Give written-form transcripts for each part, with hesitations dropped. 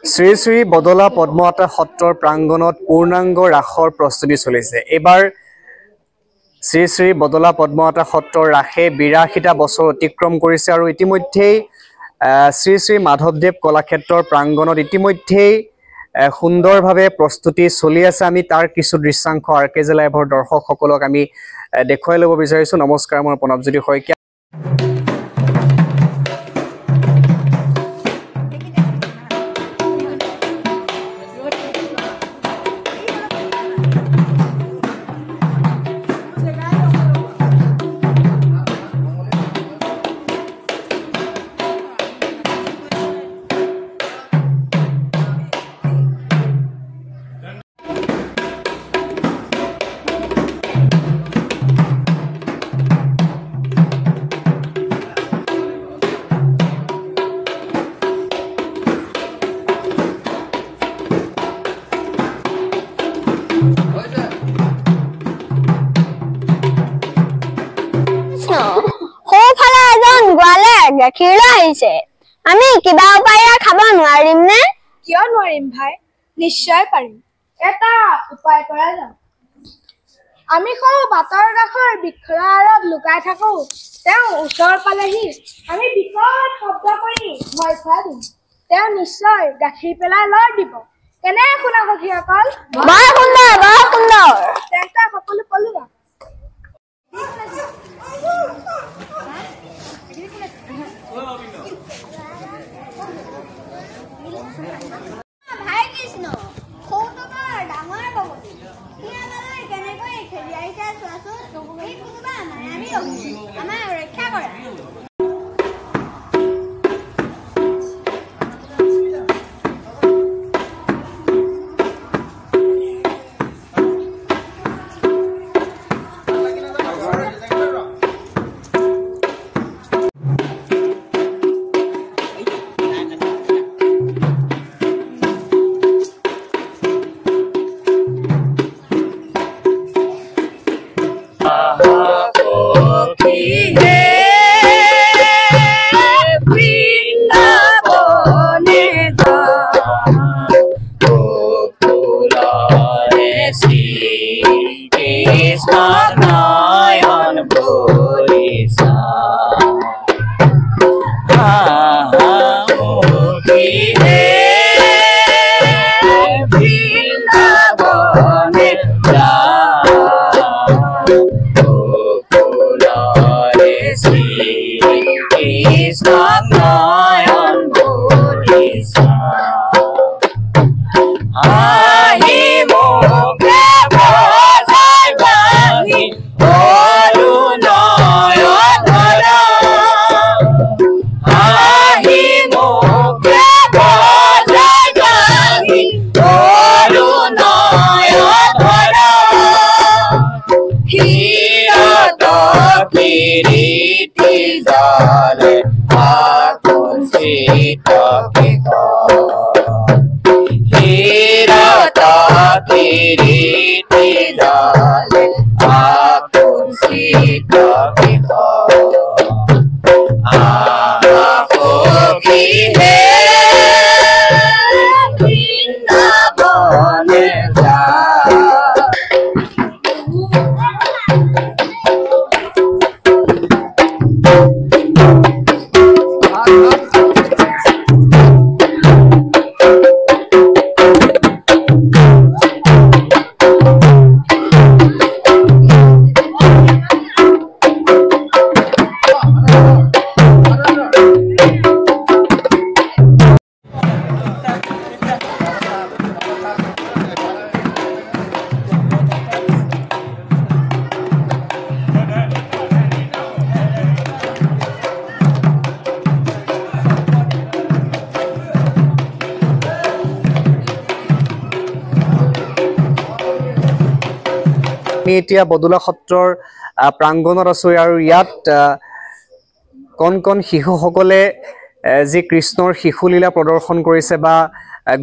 শ্ৰী শ্ৰী বদলা পদ্মৱতা সত্ৰৰ প্ৰাংগণত পূৰ্ণাংগ ৰাসৰ প্ৰস্তুতি চলিছে। এইবাৰ শ্ৰী শ্ৰী বদলা পদ্মৱতা সত্ৰৰ ৰাসে ৮২টা বছৰ অতিক্ৰম কৰিছে আৰু ইতিমধ্যেই শ্ৰী শ্ৰী মাধৱদেৱ কলাক্ষেত্ৰৰ প্ৰাংগণত ইতিমধ্যেই সুন্দৰভাৱে প্ৰস্তুতি চলি আছে। আমি তাৰ কিছু দৃশ্যাংশ RKJ লাইভৰ দৰ্শকসকলক আমি দেখুৱাই ল'ব বিচাৰিছোঁ। নমস্কাৰ, মই প্ৰণৱজ্যোতি শইকীয়া। গাখীৰ আহিছে, আমি কিবা উপায়েৰে খাব নোৱাৰিম নে? কিয় নোৱাৰিম ভাই, নিশ্চয় পাৰিম। এটা উপায় কৰা যাওক। আমি সৰু বাটৰ কাষৰ বৃক্ষৰ আঁৰত লুকাই থাকো। তেওঁ ওচৰ পালেহি আমি বিকট শব্দ কৰি ভয় খুৱাই দিম। তেওঁ নিশ্চয় গাখীৰ পেলাই লৰ দিব। কেনে শুনা সখীসকল? বৰ সুন্দৰ, বৰ সুন্দৰ। তেন্তে সকলো কলো যাওক। ভাই কৃষ্ণ, সৌতকৰ ডাঙৰ বগলী আমালৈ কেনেকৈ খেলি আহিছে চোৱাচোন। এই কোনোবা মায়াবী অগ্নি, আমাক ৰক্ষা কৰা। এতিয়া বদলা সত্ৰৰ প্ৰাংগণত আছো আৰু ইয়াত কণ কণ শিশুসকলে যি কৃষ্ণৰ শিশুলীলা প্ৰদৰ্শন কৰিছে বা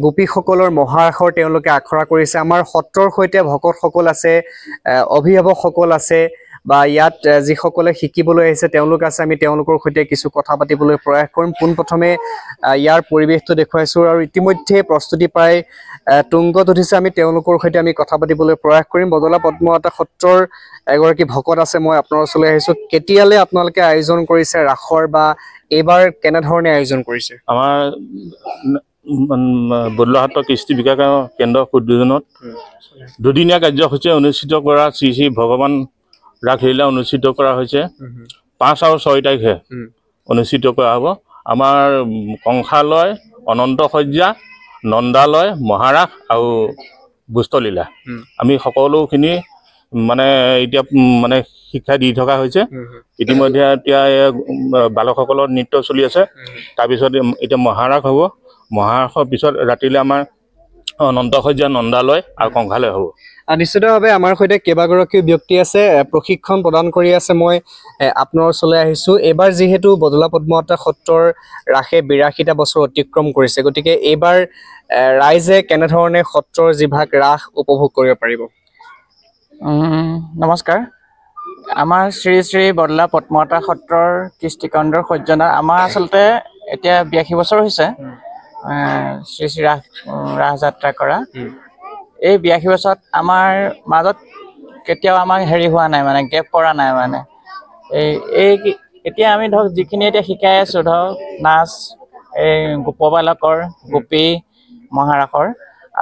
গোপীসকলৰ মহাৰাসৰ তেওঁলোকে আখৰা কৰিছে। আমাৰ সত্ৰৰ সৈতে ভকতসকল আছে, অভিভাৱকসকল আছে, বা ইয়াত যিসকলে শিকিবলৈ আহিছে তেওঁলোক আছে, আমি তেওঁলোকৰ সৈতে কিছু কথা পাতিবলৈ প্ৰয়াস কৰিম। পোনপ্ৰথমে ইয়াৰ পৰিৱেশটো দেখুৱাইছোঁ আৰু ইতিমধ্যে প্ৰস্তুতি প্ৰায় তুংগত উঠিছে। আমি তেওঁলোকৰ সৈতে আমি কথা পাতিবলৈ প্ৰয়াস কৰিম। বদলা পদ্মনাথ সত্ৰৰ এগৰাকী ভকত আছে, মই আপোনাৰ ওচৰলৈ আহিছোঁ। কেতিয়ালৈ আপোনালোকে আয়োজন কৰিছে ৰাসৰ, বা এইবাৰ কেনেধৰণে আয়োজন কৰিছে? আমাৰ বদলাহাট কৃষ্টি বিকাশ কেন্দ্ৰ উদ্যোজনত দুদিনীয়া কাৰ্যসূচী অনুষ্ঠিত কৰা শ্ৰী শ্ৰী ভগৱান ৰাসলীলা অনুষ্ঠিত কৰা হৈছে। 5 আৰু 6 তাৰিখে অনুষ্ঠিত কৰা হ'ব। আমাৰ কংসালয়, অনন্ত সজ্জা, নন্দালয়, মহাৰাস আৰু বুষ্টলীলা আমি সকলোখিনি মানে এতিয়া মানে শিক্ষা দি থকা হৈছে। ইতিমধ্যে এতিয়া বালকসকলৰ নৃত্য চলি আছে। তাৰপিছত এতিয়া মহাৰাস হ'ব। মহাৰাসৰ পিছত ৰাতিলৈ আমাৰ অনন্ত সজ্জা, নন্দালয় আৰু কংসালয় হ'ব। নিশ্চিতভাৱে আমাৰ সৈতে কেইবাগৰাকীও ব্যক্তি আছে, প্ৰশিক্ষণ প্ৰদান কৰি আছে। মই আপোনাৰ ওচৰলৈ আহিছোঁ। এইবাৰ যিহেতু বদলা পদ্মনাথ সত্ৰৰ ৰাসে 82টা বছৰ অতিক্ৰম কৰিছে, গতিকে এইবাৰ ৰাইজে কেনেধৰণে সত্ৰৰ যিভাগ ৰাস উপভোগ কৰিব পাৰিব? নমস্কাৰ। আমাৰ শ্ৰী শ্ৰী বদলা পদ্মনাথ সত্ৰৰ কৃষ্টিকাণ্ডৰ সজ্জনা আমাৰ আচলতে এতিয়া 82 বছৰ হৈছে শ্ৰী শ্ৰী ৰাস যাত্ৰা কৰা। এই 82 বছৰত আমাৰ মাজত কেতিয়াও আমাৰ হেৰি হোৱা নাই, মানে গেপ পৰা নাই। মানে এই এতিয়া আমি ধৰক যিখিনি এতিয়া শিকাই আছোঁ, ধৰক নাচ, এই গোপবালকৰ, গোপী, মহাৰাসৰ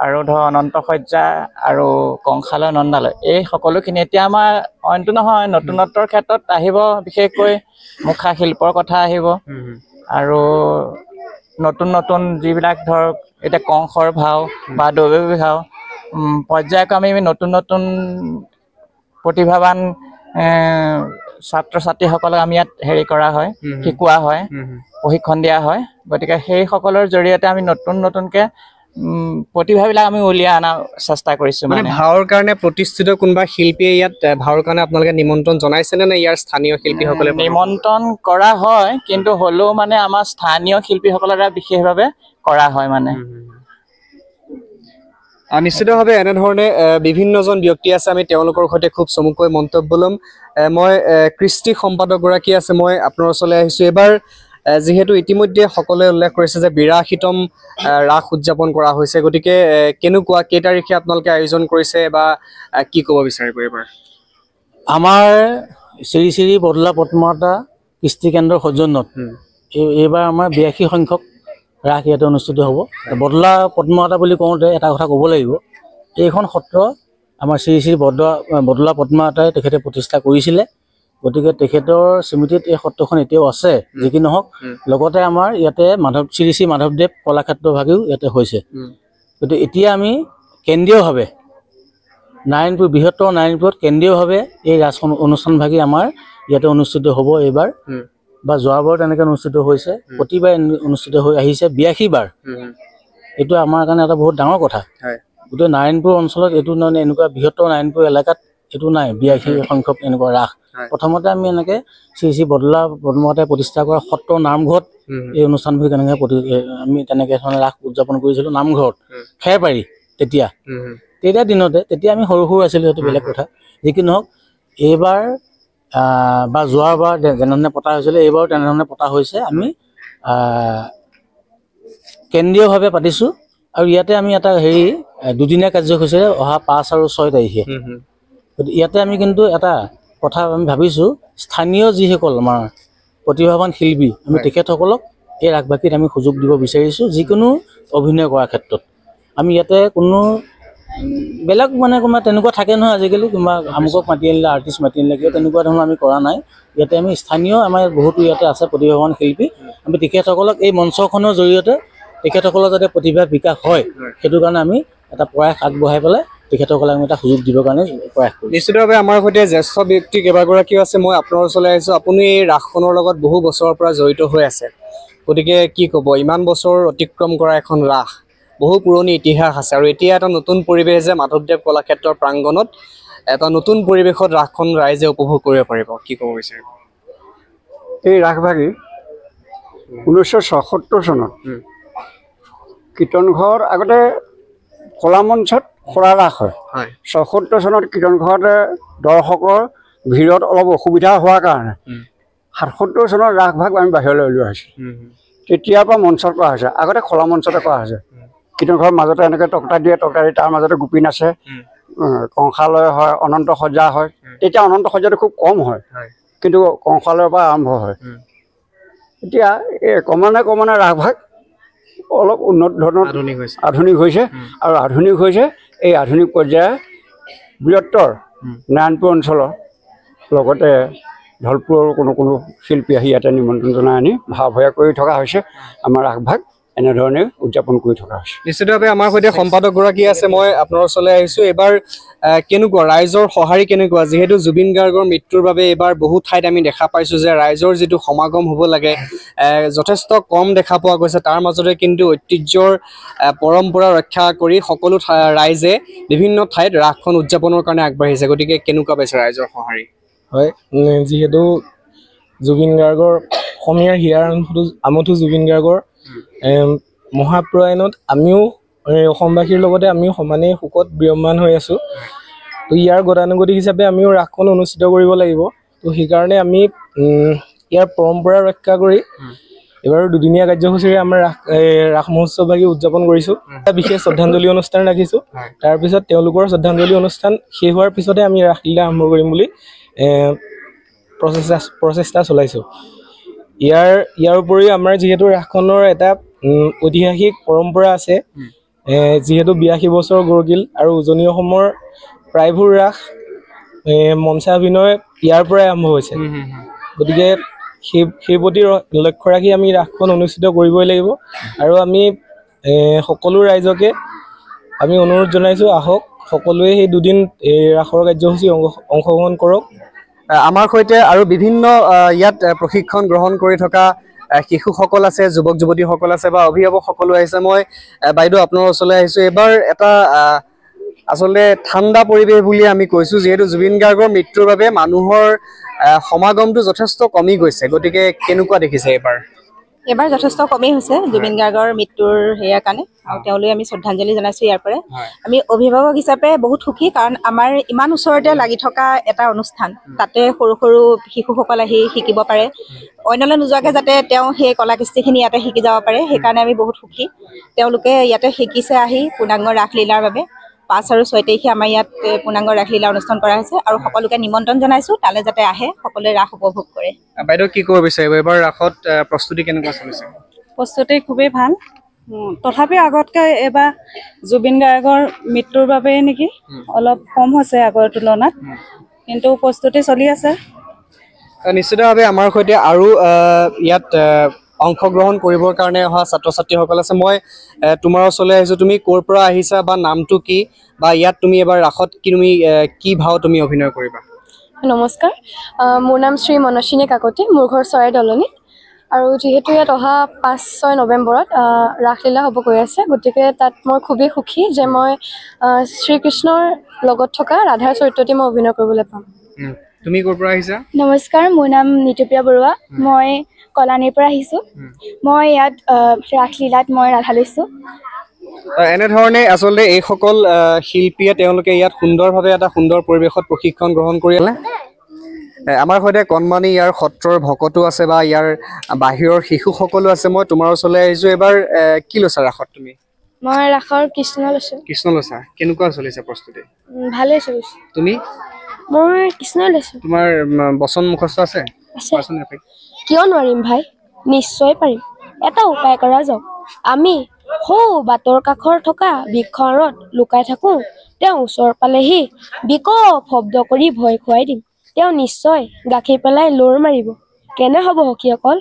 আৰু ধৰক অনন্ত সজ্জা আৰু কংসালয়, নন্দালয়, এই সকলোখিনি এতিয়া আমাৰ অইনটো নহয়, নতুনত্বৰ ক্ষেত্ৰত আহিব। বিশেষকৈ মুখা শিল্পৰ কথা আহিব আৰু নতুন নতুন যিবিলাক ধৰক এতিয়া কংসৰ ভাও বা দৈৱী ভাও পৰ্যায়ক্ৰমে আমি নতুন নতুন প্ৰতিভাৱান ছাত্ৰ ছাত্ৰীসকলক আমি ইয়াত হেৰি কৰা হয়, শিকোৱা হয়, প্ৰশিক্ষণ দিয়া হয়। গতিকে সেইসকলৰ জৰিয়তে আমি নতুনকৈ প্ৰতিভাবিলাক আমি উলিয়াই অনাৰ চেষ্টা কৰিছোঁ। মানে ভাওৰ কাৰণে প্ৰতিষ্ঠিত কোনোবা শিল্পীয়ে ইয়াত ভাওৰ কাৰণে আপোনালোকে নিমন্ত্ৰণ জনাইছেনে নে ইয়াৰ স্থানীয় শিল্পীসকলে? নিমন্ত্ৰণ কৰা হয়, কিন্তু হ'লেও মানে আমাৰ স্থানীয় শিল্পীসকলৰ দ্বাৰা বিশেষভাৱে কৰা হয়। মানে নিশ্চিতভাৱে এনেধৰণে বিভিন্নজন ব্যক্তি আছে, আমি তেওঁলোকৰ সৈতে খুব চমুকৈ মন্তব্য ল'ম। মই কৃষ্টি সম্পাদকগৰাকী আছে, মই আপোনাৰ ওচৰলৈ আহিছোঁ। এইবাৰ যিহেতু ইতিমধ্যে সকলোৱে উল্লেখ কৰিছে যে 82তম ৰাস উদযাপন কৰা হৈছে, গতিকে কেনেকুৱা, কেই তাৰিখে আপোনালোকে আয়োজন কৰিছে বা কি ক'ব বিচাৰিব এইবাৰ? আমাৰ শ্ৰী শ্ৰী বদলা পদ্মনাথ কৃষ্টি কেন্দ্ৰৰ সৌজন্যত এইবাৰ আমাৰ 82 সংখ্যক ৰাস ইয়াতে অনুষ্ঠিত হ'ব। বদলা পদ্মনাথ বুলি কওঁতে এটা কথা ক'ব লাগিব, এইখন সত্ৰ আমাৰ শ্ৰী শ্ৰী বদলা পদ্মনাথে তেখেতে প্ৰতিষ্ঠা কৰিছিলে। গতিকে তেখেতৰ স্মৃতিত এই সত্ৰখন এতিয়াও আছে। যি কি নহওক, লগতে আমাৰ ইয়াতে শ্ৰী শ্ৰী মাধৱদেৱ কলাক্ষেত্ৰ ভাগেও ইয়াতে হৈছে। গতিকে এতিয়া আমি কেন্দ্ৰীয়ভাৱে নাৰায়ণপুৰ, বৃহত্তৰ নাৰায়ণপুৰত কেন্দ্ৰীয়ভাৱে এই ৰাজ অনুষ্ঠানভাগি আমাৰ ইয়াতে অনুষ্ঠিত হ'ব এইবাৰ, বা যোৱাবাৰ তেনেকৈ অনুষ্ঠিত হৈছে, প্ৰতিবাৰ অনুষ্ঠিত হৈ আহিছে 82 বাৰ। এইটো আমাৰ কাৰণে এটা বহুত ডাঙৰ কথা। গোটেই নাৰায়ণপুৰ অঞ্চলত এইটো মানে এনেকুৱা বৃহত্তৰ নাৰায়ণপুৰ এলেকাত এইটো নাই 82 সংখ্যক এনেকুৱা ৰাস। প্ৰথমতে আমি এনেকৈ শ্ৰী শ্ৰী বদলা পদ্মনাথে প্ৰতিষ্ঠা কৰা সত্ৰ নামঘৰত এই অনুষ্ঠানবোৰ কেনেকৈ আমি তেনেকৈ ধৰণে ৰাস উদযাপন কৰিছিলোঁ নামঘৰত, খেৰপাৰি। তেতিয়া দিনতে তেতিয়া আমি সৰু সৰু আছিলোঁ, সেইটো বেলেগ কথা। যি কি নহওক, এইবাৰ বা যোৱাবাৰ যেনেধৰণে পতা হৈছিলে এইবাৰো তেনেধৰণে পতা হৈছে। আমি কেন্দ্ৰীয়ভাৱে পাতিছোঁ আৰু ইয়াতে আমি এটা হেৰি দুদিনীয়া কাৰ্যসূচীৰে অহা 5 আৰু 6 তাৰিখে। গতিকে ইয়াতে আমি কিন্তু এটা কথা আমি ভাবিছোঁ, স্থানীয় যিসকল আমাৰ প্ৰতিভাৱান শিল্পী, আমি তেখেতসকলক এই ৰাসভাগীত আমি সুযোগ দিব বিচাৰিছোঁ। যিকোনো অভিনয় কৰাৰ ক্ষেত্ৰত আমি ইয়াতে কোনো বেলেগ মানে কোনোবা তেনেকুৱা থাকে নহয় আজিকালি, কোনোবা আমুকক মাতি আনিলে, আৰ্টিষ্ট মাতি আনিলে, কিয় তেনেকুৱা ধৰণৰ আমি কৰা নাই। ইয়াতে আমি স্থানীয় আমাৰ বহুতো ইয়াতে আছে প্ৰতিভাৱান শিল্পী, আমি তেখেতসকলক এই মঞ্চখনৰ জৰিয়তে তেখেতসকলৰ যাতে প্ৰতিভা বিকাশ হয়, সেইটো কাৰণে আমি এটা প্ৰয়াস আগবঢ়াই পেলাই তেখেতসকলক আমি এটা সুযোগ দিবৰ কাৰণে প্ৰয়াস কৰিছোঁ। নিশ্চিতভাৱে আমাৰ সৈতে জ্যেষ্ঠ ব্যক্তি কেইবাগৰাকীও আছে। মই আপোনাৰ ওচৰলৈ আহিছোঁ। আপুনি এই ৰাসখনৰ লগত বহু বছৰৰ পৰা জড়িত হৈ আছে, গতিকে কি ক'ব? ইমান বছৰ অতিক্ৰম কৰা এখন ৰাস, বহু পুৰণি ইতিহাস আছে, আৰু এতিয়া এটা নতুন পৰিৱেশ যে মাধৱদেৱ কলাক্ষেত্ৰৰ প্ৰাংগণত এটা নতুন পৰিৱেশত ৰাসখন ৰাইজে উপভোগ কৰিব পাৰিব, কি ক'ব বিচাৰিব? এই ৰাসভাগী 1976 চনত কীৰ্তনঘৰ আগতে কলামঞ্চত খোলা ৰাস হয়। 76 চনত কীৰ্তনঘৰতে দৰ্শকৰ ভিৰত অলপ অসুবিধা হোৱাৰ কাৰণে ৭৭ চনৰ ৰাস ভাগ আমি বাহিৰলৈ উলিওৱা হৈছে তেতিয়াৰ পৰা মঞ্চত কৰা হৈছে আগতে খোলা মঞ্চতে কৰা হৈছে কীৰ্তন ঘৰৰ মাজতে এনেকৈ টকতা দিয়ে টকতা দি তাৰ মাজতে গোপীন আছে কংসালয় হয় অনন্ত সজ্জা হয় তেতিয়া অনন্ত সজ্জাটো খুব কম হয় কিন্তু কংসালয়ৰ পৰা আৰম্ভ হয় এতিয়া এই ক্ৰমান্বয়ে ৰাসভাগ অলপ উন্নত ধৰণৰ আধুনিক হৈছে আৰু আধুনিক হৈছে এই আধুনিক পৰ্যায়ে বৃহত্তৰ নাৰায়ণপুৰ অঞ্চলৰ লগতে ঢলপুৰৰ কোনো শিল্পী আহি ইয়াতে নিমন্ত্ৰণ জনাই আনি ভাৱভয়া কৰি থকা হৈছে আমাৰ ৰাসভাগ এনেধৰণে উদযাপন কৰি থকা হৈছে নিশ্চিতভাৱে আমাৰ সৈতে সম্পাদকগৰাকী আছে মই আপোনাৰ ওচৰলৈ আহিছোঁ এইবাৰ কেনেকুৱা ৰাইজৰ সঁহাৰি কেনেকুৱা যিহেতু জুবিন গাৰ্গৰ মৃত্যুৰ বাবে এইবাৰ বহু ঠাইত আমি দেখা পাইছোঁ যে ৰাইজৰ যিটো সমাগম হ'ব লাগে যথেষ্ট কম দেখা পোৱা গৈছে তাৰ মাজতে কিন্তু ঐতিহ্যৰ পৰম্পৰা ৰক্ষা কৰি সকলো ৰাইজে বিভিন্ন ঠাইত ৰাসখন উদযাপনৰ কাৰণে আগবাঢ়িছে গতিকে কেনেকুৱা পাইছে ৰাইজৰ সঁহাৰি হয় যিহেতু জুবিন গাৰ্গৰ অসমীয়াৰ হিয়াৰ আমঠু জুবিন গাৰ্গৰ মহাপ্ৰয়াণত আমিও অসমবাসীৰ লগতে আমিও সমানেই শোকত বিয়মান হৈ আছোঁ তো ইয়াৰ গতানুগতিক হিচাপে আমিও ৰাসখন অনুষ্ঠিত কৰিব লাগিব তো সেইকাৰণে আমি ইয়াৰ পৰম্পৰা ৰক্ষা কৰি এবাৰ দুদিনীয়া কাৰ্যসূচীৰে আমাৰ ৰাস মহোৎসৱভাগী উদযাপন কৰিছোঁ এটা বিশেষ শ্ৰদ্ধাঞ্জলি অনুষ্ঠান ৰাখিছোঁ তাৰপিছত তেওঁলোকৰ শ্ৰদ্ধাঞ্জলি অনুষ্ঠান শেষ হোৱাৰ পিছতে আমি ৰাসলীলা আৰম্ভ কৰিম বুলি প্ৰচেষ্টা চলাইছোঁ ইয়াৰ উপৰিও আমাৰ যিহেতু ৰাসখনৰ এটা ঐতিহাসিক পৰম্পৰা আছে যিহেতু 82 বছৰ গৰগিল আৰু উজনি অসমৰ প্ৰায়বোৰ ৰাস মঞ্চাভিনয় ইয়াৰ পৰাই আৰম্ভ হৈছে গতিকে সেই প্ৰতি লক্ষ্য ৰাখি আমি ৰাসখন অনুষ্ঠিত কৰিবই লাগিব আৰু আমি সকলো ৰাইজকে আমি অনুৰোধ জনাইছোঁ আহক সকলোৱে সেই দুদিন ৰাসৰ কাৰ্যসূচী অংশগ্ৰহণ কৰক আমাৰ সৈতে আৰু বিভিন্ন ইয়াত প্ৰশিক্ষণ গ্ৰহণ কৰি থকা শিশুসকল আছে যুৱক যুৱতীসকল আছে বা অভিভাৱক সকলো আহিছে মই বাইদেউ আপোনাৰ ওচৰলৈ আহিছোঁ এবাৰ এটা আচলতে ঠাণ্ডা পৰিৱেশ বুলি আমি কৈছোঁ যিহেতু জুবিন গাৰ্গৰ মৃত্যুৰ বাবে মানুহৰ সমাগমটো যথেষ্ট কমি গৈছে গতিকে কেনেকুৱা দেখিছে এবাৰ যথেষ্ট কমেই হৈছে জুবিন গাৰ্গৰ মৃত্যুৰ হেয়াৰ কাৰণে আৰু তেওঁলৈ আমি শ্ৰদ্ধাঞ্জলি জনাইছোঁ ইয়াৰ পৰা আমি অভিভাৱক হিচাপে বহুত সুখী কাৰণ আমাৰ ইমান ওচৰতে লাগি থকা এটা অনুষ্ঠান তাতে সৰু সৰু শিশুসকল আহি শিকিব পাৰে অন্যলৈ নোযোৱাকৈ যাতে তেওঁ সেই কলাকৃষ্টিখিনি ইয়াতে শিকি যাব পাৰে সেইকাৰণে আমি বহুত সুখী তেওঁলোকে ইয়াতে শিকিছে আহি পূৰ্ণাংগ ৰাসলীলাৰ বাবে 5 আৰু 6 তাৰিখে আমাৰ ইয়াত পূৰ্ণাংগ ৰাসলীলা অনুষ্ঠান কৰা হৈছে আৰু সকলোকে নিমন্ত্ৰণ জনাইছোঁ তালৈ যাতে আহে সকলোৱে ৰাস উপভোগ কৰে বাইদেউ কি ক'ব বিচাৰিব এবাৰ ৰাসত প্ৰস্তুতি কেনেকুৱা চলিছে প্ৰস্তুতি খুবেই ভাল তথাপি আগতকৈ এবাৰ জুবিন গাৰ্গৰ মৃত্যুৰ বাবে নেকি অলপ কম হৈছে আগৰ তুলনাত কিন্তু প্ৰস্তুতি চলি আছে নিশ্চিতভাৱে আমাৰ সৈতে আৰু ইয়াত অংশগ্ৰহণ কৰিবৰ কাৰণে অহা ছাত্ৰ ছাত্ৰীসকল আছে মই তোমাৰ ওচৰলৈ আহিছোঁ তুমি ক'ৰ পৰা আহিছা বা নামটো কি বা ইয়াত তুমি এবাৰ ৰাসত কি ভাও তুমি অভিনয় কৰিবা নমস্কাৰ মোৰ নাম শ্ৰী মনস্বিনী কাকতি মোৰ ঘৰ চৰাই দলনি আৰু যিহেতু ইয়াত অহা 5-6 নৱেম্বৰত ৰাসলীলা হ'ব গৈ আছে গতিকে তাত মই খুবেই সুখী যে মই শ্ৰীকৃষ্ণৰ লগত থকা ৰাধাৰ চৰিত্ৰটি মই অভিনয় কৰিবলৈ পাম তুমি ক'ৰ পৰা আহিছা নমস্কাৰ মোৰ নাম নিতুপ্ৰিয়া বৰুৱা মই কলানীৰ পৰা আহিছোঁ মই ইয়াত ৰাসলীলাত মই ৰাধা লৈছোঁ এনেধৰণে আচলতে এইসকল শিল্পীয়ে তেওঁলোকে ইয়াত সুন্দৰভাৱে এটা সুন্দৰ পৰিৱেশত প্ৰশিক্ষণ গ্ৰহণ কৰি আমাৰ সৈতে কণমানি ইয়াৰ সত্ৰৰ ভকতো আছে বা ইয়াৰ বাহিৰৰ শিশুসকলো আছে মই তোমাৰ ওচৰলৈ আহিছোঁ এবাৰ কি লৈছা ৰাসত তুমি মই ৰাসৰ কৃষ্ণ লৈছা কেনেকুৱা চলিছে প্ৰস্তুতি ভালেই চলিছে তুমি মই কৃষ্ণ লৈছোঁ তোমাৰ বচন মুখস্থ আছে কিয় নোৱাৰিম ভাই নিশ্চয় পাৰিম এটা উপায় কৰা যাওক আমি বাটৰ কাষৰ থকা বৃক্ষৰত লুকাই থাকোঁ তেওঁ ওচৰ পালেহি বিকট শব্দ কৰি ভয় খুৱাই দিম তেওঁ নিশ্চয় গাখীৰ পেলাই লৰ মাৰিব কেনে হ'ব সখীসকল